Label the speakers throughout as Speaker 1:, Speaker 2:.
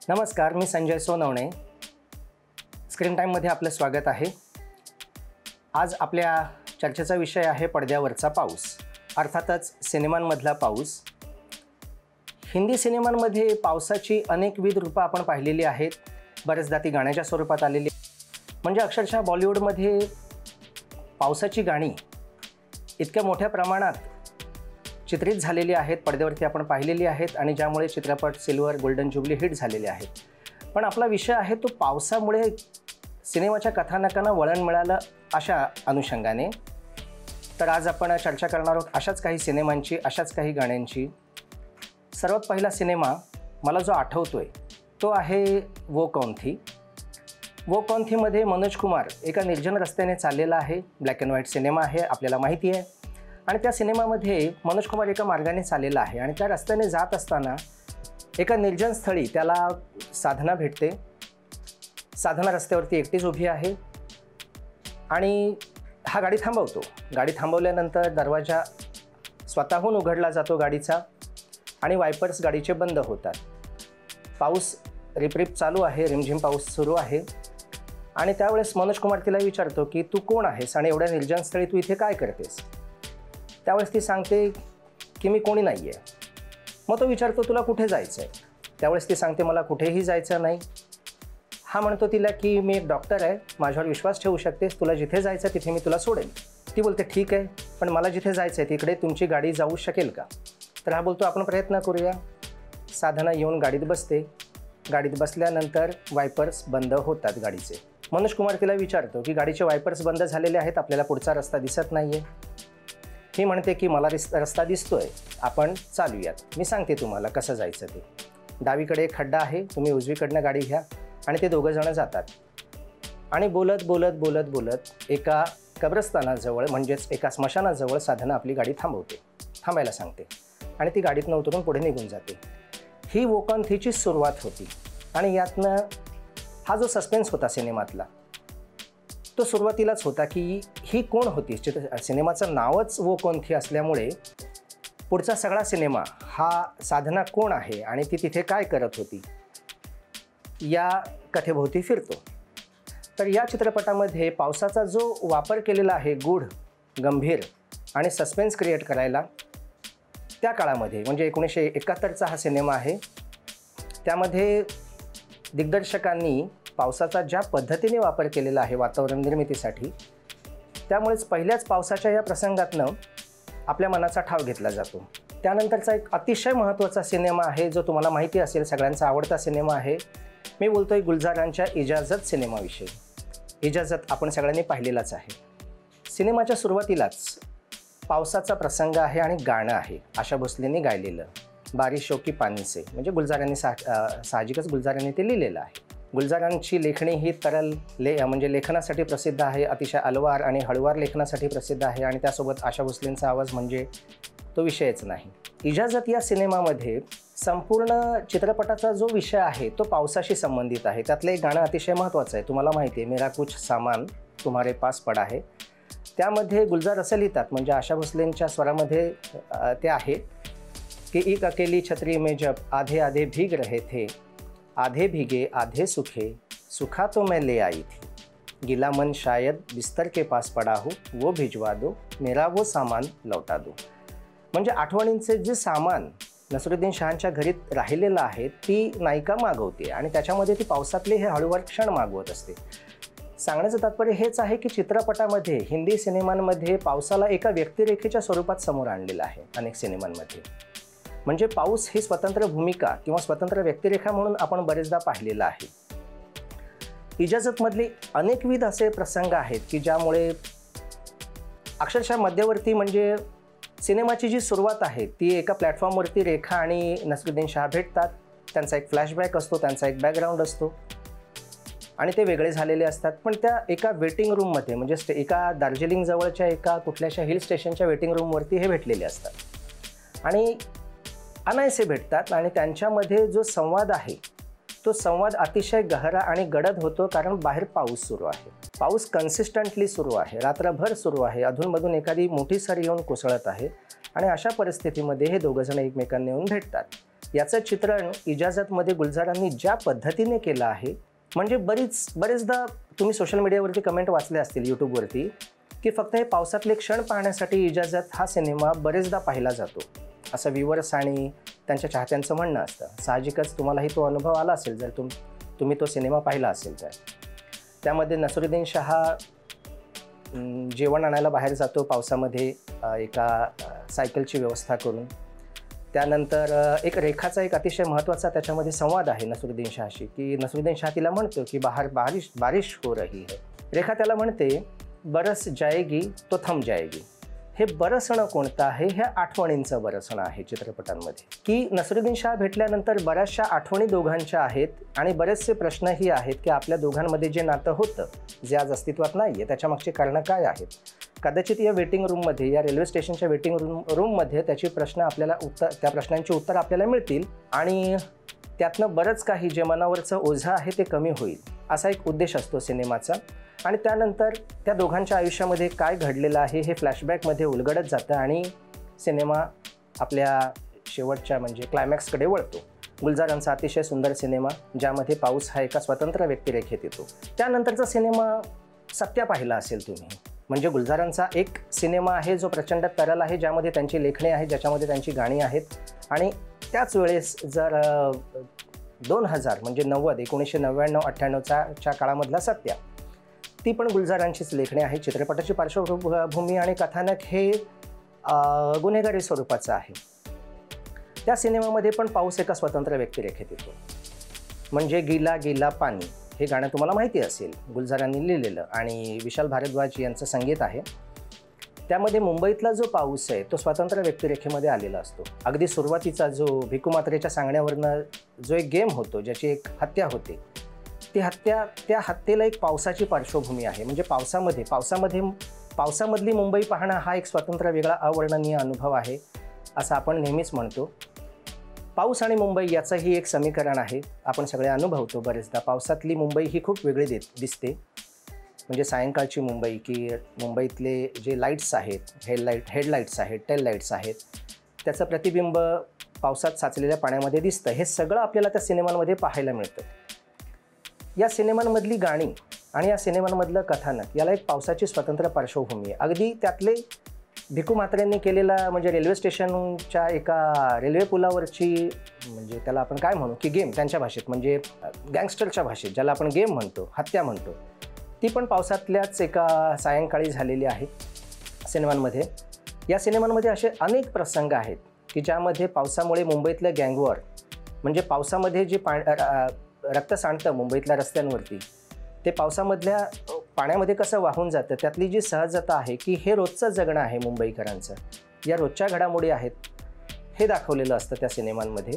Speaker 1: नमस्कार, मी संजय सोनवणे. स्क्रीन टाईममध्ये आपलं स्वागत आहे. आज आपल्या चर्चेचा विषय आहे पडद्यावरचा पाऊस, अर्थातच सिनेमांमधला पाऊस. हिंदी सिनेमांमध्ये पावसाची अनेकविध रूपं आपण पाहिलेली आहेत. बरेचदा ती गाण्याच्या स्वरूपात आलेली, म्हणजे अक्षरशः बॉलिवूडमध्ये पावसाची गाणी इतक्या मोठ्या प्रमाणात चित्रित झालेली आहेत, पडद्यावरती आपण पाहिलेली आहेत आणि ज्यामुळे चित्रपट सिल्वर गोल्डन जुबली हिट झालेले आहेत. पण आपला विषय आहे तो पावसामुळे सिनेमाच्या कथानकांना वळण मिळालं अशा अनुषंगाने. तर आज आपण चर्चा करणार आहोत अशाच काही सिनेमांची, अशाच काही गाण्यांची. सर्वात पहिला सिनेमा मला जो आठवतोय तो आहे वो कौन थी. वो कौन थीमध्ये मनोज कुमार एका निर्जन रस्त्याने चाललेला आहे. ब्लॅक अँड व्हाईट सिनेमा आहे, आपल्याला माहिती आहे. आणि त्या सिनेमामध्ये मनोज कुमार एका मार्गाने चाललेला आहे आणि त्या रस्त्याने जात असताना एका निर्जन स्थळी त्याला साधना भेटते. साधना रस्त्यावरती एकटीच उभी आहे आणि हा गाडी थांबवतो. गाडी थांबवल्यानंतर दरवाजा स्वतःहून उघडला जातो गाडीचा आणि वायपर्स गाडीचे बंद होतात. पाऊस रिपरिप चालू आहे, रिमझिम पाऊस सुरू आहे. आणि त्यावेळेस मनोज कुमार तिला विचारतो की तू कोण आहेस आणि एवढ्या निर्जन स्थळी तू इथे काय करतेस. त्यावेळेस ती सांगते की मी कोणी नाही आहे. मग तो विचारतो तुला कुठे जायचं आहे. त्यावेळेस ती सांगते मला कुठेही जायचं नाही. हा म्हणतो तिला की मी एक डॉक्टर आहे, माझ्यावर विश्वास ठेवू शकतेस, तुला जिथे जायचं तिथे मी तुला सोडेन. ती बोलते ठीक आहे, पण मला जिथे जायचं आहे तिकडे तुमची गाडी जाऊ शकेल का. तर हा बोलतो आपण प्रयत्न करूया. साधना येऊन गाडीत बसते. गाडीत बसल्यानंतर वायपर्स बंद होतात गाडीचे. मनोज कुमार तिला विचारतो की गाडीचे वायपर्स बंद झालेले आहेत, आपल्याला पुढचा रस्ता दिसत नाही आहे. ही म्हणते की मला रस्ता दिसतोय, आपण चालूयात, मी सांगते तुम्हाला कसं जायचं ते. डावीकडे एक खड्डा आहे, तुम्ही उजवीकडनं गाडी घ्या. आणि ते दोघंजणं जातात आणि बोलत बोलत बोलत बोलत एका कब्रस्तानाजवळ म्हणजेच एका स्मशानाजवळ साधना आपली गाडी थांबायला सांगते आणि ती गाडीतनं उतरून पुढे निघून जाते. ही वो कौन थीची सुरुवात होती आणि यातनं हा जो सस्पेन्स होता सिनेमातला तो सुरुवातीलाच होता की ही कोण होती. सिनेमाचं नावच वो कौन थी असल्यामुळे पुढचा सगळा सिनेमा हा साधना कोण आहे आणि ती तिथे काय करत होती या कथेभोवती फिरतो. तर या चित्रपटामध्ये पावसाचा जो वापर केलेला आहे गूढ, गंभीर आणि सस्पेन्स क्रिएट करायला, त्या काळामध्ये म्हणजे 1971चा हा सिनेमा आहे. त्यामध्ये दिग्दर्शकांनी पावसाचा ज्या पद्धतीने वापर केलेला आहे वातावरण निर्मितीसाठी, त्यामुळेच पहिल्याच पावसाच्या या प्रसंगातनं आपल्या मनाचा ठाव घेतला जातो. त्यानंतरचा एक अतिशय महत्त्वाचा सिनेमा आहे जो तुम्हाला माहिती असेल, सगळ्यांचा आवडता सिनेमा आहे. मी बोलतोय गुलजारांच्या इजाजत सिनेमाविषयी. इजाजत आपण सगळ्यांनी पाहिलेलाच आहे. सिनेमाच्या सुरुवातीलाच पावसाचा प्रसंग आहे आणि गाणं आहे आशा भोसलेंनी गायलेलं, बारिशों की पानी से. म्हणजे गुलजारांनी साहजिकच गुलजारांनी ते लिहिलेलं आहे. गुलजारांची लेखणी ही तरल म्हणजे लेखनासाठी प्रसिद्ध आहे, अतिशय अलवार आणि हळुवार लेखनासाठी प्रसिद्ध आहे. आणि त्यासोबत आशा भोसलेंचा आवाज म्हणजे तो विषयच नाही. इजाजत या सिनेमामध्ये संपूर्ण चित्रपटाचा जो विषय आहे तो पावसाशी संबंधित आहे. त्यातलं एक गाणं अतिशय महत्त्वाचं आहे, तुम्हाला माहिती आहे, मेरा कुछ सामान तुम्हारे पास पडा है. त्यामध्ये गुलजार असं लिहितात, म्हणजे आशा भोसलेंच्या स्वरामध्ये ते आहे की एक अकेली छत्री में जब आधे आधे भीग रहे थे, आधे भीगे आधे सूखे, सूखा तो मैं ले आई थी, गीला मन शायद बिस्तर के पास पडा हो, वो भिजवा दो, मेरा वो सामान लौटा दो. म्हणजे आठवणींचे जे सामान नसरुद्दीन शहांच्या घरी राहिलेलं आहे ती नायिका मागवते आणि त्याच्यामध्ये ती पावसातले हे हळूवार क्षण मागवत असते. सांगण्याचं तात्पर्य हेच आहे की चित्रपटामध्ये, हिंदी सिनेमांमध्ये पावसाला एका व्यक्तिरेखेच्या स्वरूपात समोर आणलेलं आहे अनेक सिनेमांमध्ये. म्हणजे पाऊस ही स्वतंत्र भूमिका किंवा स्वतंत्र व्यक्तिरेखा म्हणून आपण बरेचदा पाहिलेलं आहे. इजाजतमधले अनेकविध असे प्रसंग आहेत की ज्यामुळे अक्षरशः मध्यवर्ती म्हणजे सिनेमाची जी सुरुवात आहे ती एका प्लॅटफॉर्मवरती रेखा आणि नसरुद्दीन शहा भेटतात. त्यांचा एक फ्लॅशबॅक असतो, त्यांचा एक बॅकग्राऊंड असतो आणि ते वेगळे झालेले असतात. पण त्या एका वेटिंग रूममध्ये म्हणजे एका दार्जिलिंग जवळच्या एका कुठल्याशा हिल स्टेशनच्या वेटिंग रूमवरती हे भेटलेले असतात आणि अनायसे भेटतात. आणि त्यांच्यामध्ये जो संवाद आहे तो संवाद अतिशय गहरा आणि गडद होतो, कारण बाहेर पाऊस सुरू आहे. पाऊस कन्सिस्टंटली सुरू आहे, रात्रभर सुरू आहे, अधूनमधून एखादी मोठी सर येऊन कोसळत आहे आणि अशा परिस्थितीमध्ये हे दोघंजण एकमेकांना येऊन भेटतात याचं चित्रण इजाजतमध्ये गुलजारांनी ज्या पद्धतीने केलं आहे, म्हणजे बरेचदा तुम्ही सोशल मीडियावरती कमेंट वाचले असतील यूट्यूबवरती की फक्त हे पावसातले क्षण पाहण्यासाठी इजाजत हा सिनेमा बरेचदा पाहिला जातो, असं व्ह्यूअर्स आणि त्यांच्या चाहत्यांचं म्हणणं असतं. साहजिकच तुम्हालाही तो अनुभव आला असेल जर तुम्ही तो सिनेमा पाहिला असेल तर. त्यामध्ये नसरुद्दीन शाह जेवण आणायला बाहेर जातो पावसामध्ये एका सायकलची व्यवस्था करून. त्यानंतर एक रेखाचा एक अतिशय महत्त्वाचा त्याच्यामध्ये संवाद आहे नसरुद्दीन शाहशी, की नसरुद्दीन शाह तिला म्हणतो की बाहर बारिश हो रही है. रेखा त्याला म्हणते बरस जाएगी तो थम जाएगी. हे बरसणं कोणतं आहे? हे आठवणींचं बरसणं आहे चित्रपटांमध्ये, की नसरुद्दीन शाह भेटल्यानंतर बऱ्याचशा आठवणी दोघांच्या आहेत आणि बरेचसे प्रश्नही आहेत की आपल्या दोघांमध्ये जे नातं होतं जे आज अस्तित्वात नाही आहे त्याच्यामागची कारणं काय आहेत. कदाचित या वेटिंग रूममध्ये, या रेल्वे स्टेशनच्या वेटिंग रूममध्ये त्याची त्या प्रश्नांची उत्तर आपल्याला मिळतील आणि त्यातनं बरंच काही जे मनावरचं ओझं आहे ते कमी होईल, असा एक उद्देश असतो सिनेमाचा. आणि त्यानंतर त्या दोघांच्या आयुष्यामध्ये काय घडलेलं आहे हे फ्लॅशबॅकमध्ये उलगडत जातं आणि सिनेमा आपल्या शेवटच्या म्हणजे क्लायमॅक्सकडे वळतो. गुलजारांचा अतिशय सुंदर सिनेमा ज्यामध्ये पाऊस हा एका स्वतंत्र व्यक्तिरेखेत येतो. त्यानंतरचा सिनेमा सत्या पाहिला असेल तुम्ही, म्हणजे गुलजारांचा एक सिनेमा आहे जो प्रचंड तरल आहे, ज्यामध्ये त्यांची लेखणी आहे, ज्याच्यामध्ये त्यांची गाणी आहेत. आणि त्याच वेळेस जर 2000 म्हणजे 1999-98च्या काळामधला सत्या, ती पण गुलजारांचीच लेखणी आहे. चित्रपटाची पार्श्वभूमी आणि कथानक हे गुन्हेगारी स्वरूपाचं आहे. त्या सिनेमामध्ये पण पाऊस एका स्वतंत्र व्यक्तिरेखेत येतो. म्हणजे गिला गिला पाणी हे गाणं तुम्हाला माहिती असेल, गुलजारांनी लिहिलेलं आणि विशाल भारद्वाज यांचं संगीत आहे. त्यामध्ये मुंबईतला जो पाऊस आहे तो स्वतंत्र व्यक्तिरेखेमध्ये आलेला असतो. अगदी सुरुवातीचा जो भिकू मात्रेच्या सांगण्यावरनं जो एक गेम होतो, ज्याची एक हत्या होते, त्या हत्येला एक पावसाची पार्श्वभूमी आहे. म्हणजे पावसामधली मुंबई पाहणं हा एक स्वतंत्र वेगळा अवर्णनीय अनुभव आहे असं आपण नेहमीच म्हणतो. पाऊस आणि मुंबई याचंही एक समीकरण आहे, आपण सगळे अनुभवतो बरेचदा. पावसातली मुंबई ही खूप वेगळी दिसते. म्हणजे सायंकाळची मुंबई, की मुंबईतले जे लाईट्स आहेत, हेडलाईट्स आहेत, टेल लाईट्स आहेत, त्याचं प्रतिबिंब पावसात साचलेल्या पाण्यामध्ये दिसतं. हे सगळं आपल्याला त्या सिनेमांमध्ये पाहायला मिळतं. या सिनेमांमधली गाणी आणि या सिनेमांमधलं कथानक याला एक पावसाची स्वतंत्र पार्श्वभूमी आहे. अगदी त्यातले भिकू म्हात्रेंनी केलेला म्हणजे रेल्वे स्टेशनच्या एका रेल्वे पुलावरची, म्हणजे त्याला आपण काय म्हणू की गेम, त्यांच्या भाषेत म्हणजे गँगस्टरच्या भाषेत ज्याला आपण गेम म्हणतो, हत्या म्हणतो, ती पण पावसातल्याच एका सायंकाळी झालेली आहे सिनेमांमध्ये. या सिनेमांमध्ये असे अनेक प्रसंग आहेत की ज्यामध्ये पावसामुळे मुंबईतलं गँगवॉर, म्हणजे पावसामध्ये जे रक्त सांडतं मुंबईतल्या रस्त्यांवरती, ते पावसामधल्या पाण्यामध्ये कसं वाहून जातं, त्यातली जी सहजता आहे की हे रोजचं जगणं आहे मुंबईकरांचं, या रोजच्या घडामोडी आहेत, हे दाखवलेलं असतं त्या सिनेमांमध्ये.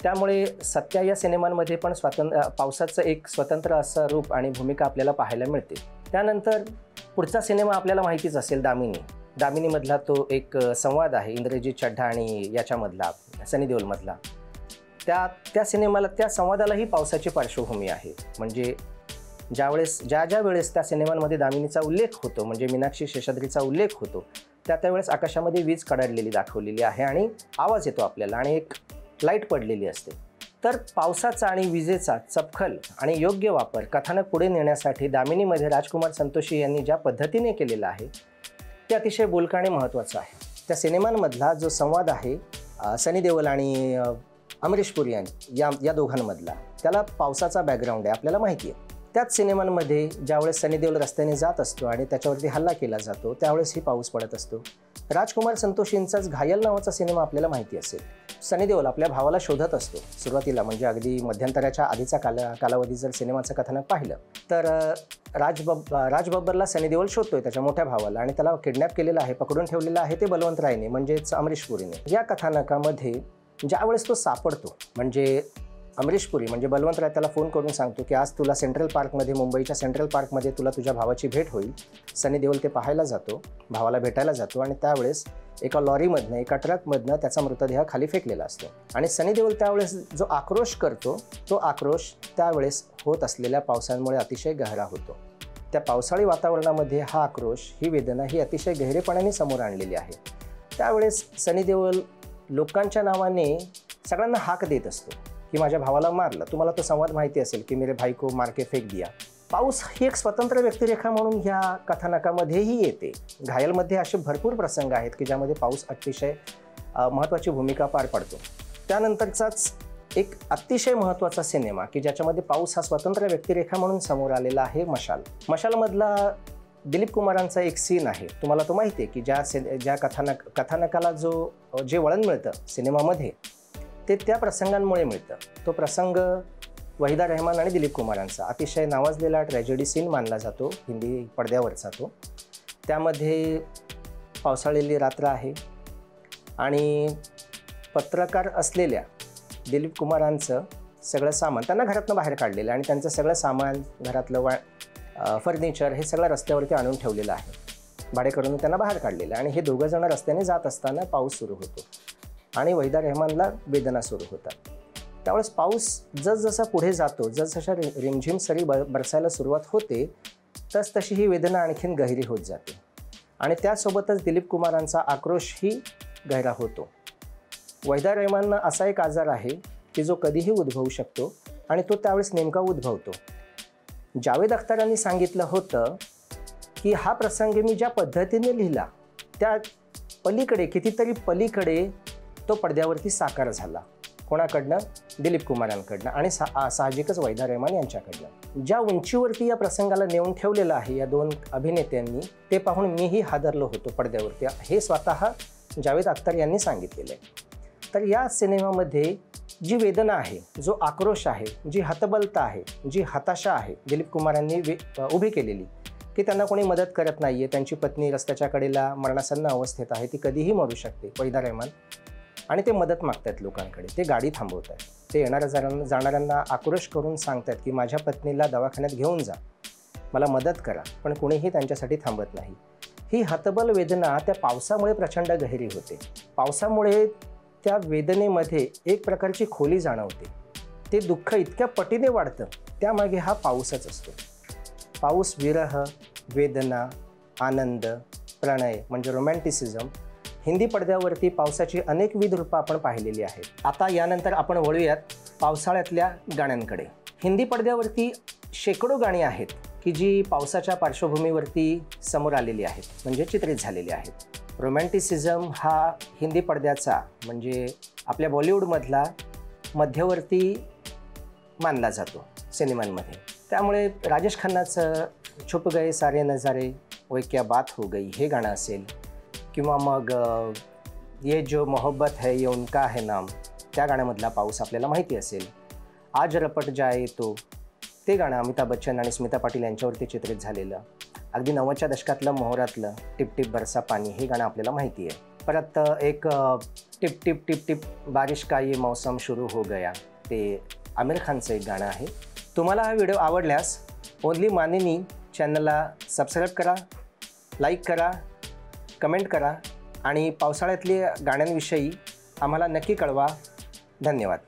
Speaker 1: त्यामुळे सत्या या सिनेमांमध्ये पण पावसाचं एक स्वतंत्र असं रूप आणि भूमिका आपल्याला पाहायला मिळते. त्यानंतर पुढचा सिनेमा आपल्याला माहितीच असेल, दामिनीमधला तो एक संवाद आहे इंद्रजीत चड्ढा आणि याच्यामधला सनी देओलमधला. त्या सिनेमाला, त्या संवादालाही पावसाची पार्श्वभूमी आहे. म्हणजे ज्या वेळेस त्या सिनेमांमध्ये दामिनीचा उल्लेख होतो, म्हणजे मीनाक्षी शेषाद्रीचा उल्लेख होतो, त्यावेळेस आकाशामध्ये वीज कडाडलेली दाखवलेली आहे आणि आवाज येतो आपल्याला आणि एक लाईट पडलेली असते. तर पावसाचा आणि विजेचा चपखल आणि योग्य वापर कथानक पुढे नेण्यासाठी दामिनीमध्ये राजकुमार संतोषी यांनी ज्या पद्धतीने केलेला आहे ते अतिशय बोलकं आणि महत्त्वाचं आहे. त्या सिनेमांमधला जो संवाद आहे सनी देओल आणि अमरीश पुरी या दोघांमधला, त्याला पावसाचा बॅकग्राऊंड आहे, आपल्याला माहिती आहे. त्याच सिनेमांमध्ये ज्यावेळेस सनी देओल रस्त्याने जात असतो आणि त्याच्यावरती हल्ला केला जातो, त्यावेळेसही पाऊस पडत असतो. राजकुमार संतोषींचाच घायल नावाचा सिनेमा आपल्याला माहिती असेल. सनी देओल आपल्या भावाला शोधत असतो सुरुवातीला, म्हणजे अगदी मध्यंतराच्या आधीचा कालावधी जर सिनेमाचं कथानक पाहिलं तर राज बब्बरला सनी देओल शोधतोय त्याच्या मोठ्या भावाला आणि त्याला किडनॅप केलेलं आहे, पकडून ठेवलेलं आहे ते बलवंत रायने, म्हणजेच अमरीश पुरीने. या कथानकामध्ये ज्यावेळेस तो सापडतो, म्हणजे अमरीश पुरी म्हणजे बलवंत राय त्याला फोन करून सांगतो की आज तुला सेंट्रल पार्कमध्ये, मुंबईच्या सेंट्रल पार्कमध्ये तुला तुझ्या भावाची भेट होईल. सनी देओल ते पाहायला जातो, भावाला भेटायला जातो आणि त्यावेळेस एका लॉरीमधनं, एका ट्रकमधनं त्याचा मृतदेह खाली फेकलेला असतो आणि सनी देओल त्यावेळेस जो आक्रोश करतो, तो आक्रोश त्यावेळेस होत असलेल्या पावसामुळे अतिशय गहरा होतो. त्या पावसाळी वातावरणामध्ये हा आक्रोश, ही वेदना ही अतिशय गहिरेपणाने समोर आणलेली आहे. त्यावेळेस सनी देओल लोकांच्या नावाने सगळ्यांना हाक देत असतो की माझ्या भावाला मारलं. तुम्हाला तो संवाद माहिती असेल की मेरे भाई को मार के फेक दिया. पाऊस ही एक स्वतंत्र व्यक्तिरेखा म्हणून ह्या कथानकामध्येही येते. घायलमध्ये असे भरपूर प्रसंग आहेत की ज्यामध्ये पाऊस अतिशय महत्त्वाची भूमिका पार पाडतो. त्यानंतरचाच एक अतिशय महत्त्वाचा सिनेमा की ज्याच्यामध्ये पाऊस हा स्वतंत्र व्यक्तिरेखा म्हणून समोर आलेला आहे, मशाल. मशालमधला दिलीप कुमारांचा एक सीन आहे, तुम्हाला तो माहिती आहे की ज्या कथानकाला जे वळण मिळतं सिनेमामध्ये ते त्या प्रसंगांमुळे मिळतं. तो प्रसंग वहिदा रहमान आणि दिलीप कुमारांचा अतिशय नावाजलेला ट्रॅजेडी सीन मानला जातो हिंदी पडद्यावरचा. तो त्यामध्ये पावसाळलेली रात्र आहे आणि पत्रकार असलेल्या दिलीप कुमारांचं सगळं सामान त्यांना घरातनं बाहेर काढलेलं आणि त्यांचं सगळं सामान घरातलं फर्निचर हे सगळं रस्त्यावरती आणून ठेवलेलं आहे. भाडेकरून त्यांना बाहेर काढलेलं आणि हे दोघं जण रस्त्याने जात असताना पाऊस सुरू होतो आणि वहिदा रहमानला वेदना सुरू होतात. त्यावेळेस पाऊस जसजसा पुढे जातो, जसजशा रिमझिम सरी बरसायला सुरुवात होते तशी ही वेदना आणखीन गहिरी होत जाते आणि त्यासोबतच दिलीप कुमारांचा आक्रोशही गहिरा होतो. वहिदा रहमाननं असा एक आजार आहे की जो कधीही उद्भवू शकतो आणि तो त्यावेळेस नेमका उद्भवतो. जावेद अख्तरांनी सांगितलं होतं की हा प्रसंग मी ज्या पद्धतीने लिहिला त्या पलीकडे कितीतरी पलीकडे तो पडद्यावरती साकार झाला. कोणाकडनं? दिलीप कुमारांकडनं आणि साहजिकच वहिदा रहमान यांच्याकडनं. ज्या उंचीवरती या प्रसंगाला नेऊन ठेवलेलं आहे या दोन अभिनेत्यांनी ते पाहून मीही हादरलो होतो पडद्यावरती, हे स्वतः जावेद अख्तर यांनी सांगितलेलं आहे. तर या सिनेमामध्ये जी वेदना आहे, जो आक्रोश आहे, जी हतबलता आहे, जी हताशा आहे दिलीप कुमारांनी उभी केलेली की त्यांना कोणी मदत करत नाही आहे, त्यांची पत्नी रस्त्याच्या कडेला मरणासन्न अवस्थेत आहे, ती कधीही मरू शकते वहिदा रहमान, आणि ते मदत मागतात लोकांकडे, ते गाडी थांबवत आहेत, ते जाणाऱ्यांना आक्रोश करून सांगतात की माझ्या पत्नीला दवाखान्यात घेऊन जा, मला मदत करा, पण कोणीही त्यांच्यासाठी थांबत नाही. ही हतबल वेदना त्या पावसामुळे प्रचंड गहिरी होते. पावसामुळे त्या वेदनेमध्ये एक प्रकारची खोली जाणवते. ते दुःख इतक्या पटीने वाढतं, त्यामागे हा पाऊसच असतो. पाऊस विरह, वेदना, आनंद, प्रणय म्हणजे रोमॅन्टिसिझम, हिंदी पडद्यावरती पावसाची अनेकविध रूपं आपण पाहिलेली आहेत. आता यानंतर आपण वळूयात पावसाळ्यातल्या गाण्यांकडे. हिंदी पडद्यावरती शेकडो गाणी आहेत की जी पावसाच्या पार्श्वभूमीवरती समोर आलेली आहेत, म्हणजे चित्रित झालेली आहेत. रोमॅन्टिसिझम हा हिंदी पडद्याचा म्हणजे आपल्या बॉलिवूडमधला मध्यवर्ती मानला जातो सिनेमांमध्ये. त्यामुळे राजेश खन्नाचं छुप गए सारे नजारे, वो क्या बात हो गई हे गाणं असेल किंवा मग ये जो मोहब्बत है ये उनका है नाम, त्या गाण्यामधला पाऊस आपल्याला माहिती असेल. आज रपट जाए तो, ते गाणं अमिताभ बच्चन आणि स्मिता पाटील यांच्यावरती चित्रित झालेलं. अगदी 90च्या दशकातलं मोहरातलं टिप टिप बरसा पाणी हे गाणं आपल्याला माहिती आहे. परत एक टिप टिप टिप टिप बारिश का ये मौसम शुरू हो गया, ते आमिर खानचं एक गाणं आहे. तुम्हाला हा व्हिडिओ आवडल्यास ओनली मानिनी चॅनलला सबस्क्राईब करा, लाईक करा, कमेंट करा आणि पावसाळ्यातल्या गाण्यांविषयी आम्हाला नक्की कळवा. धन्यवाद.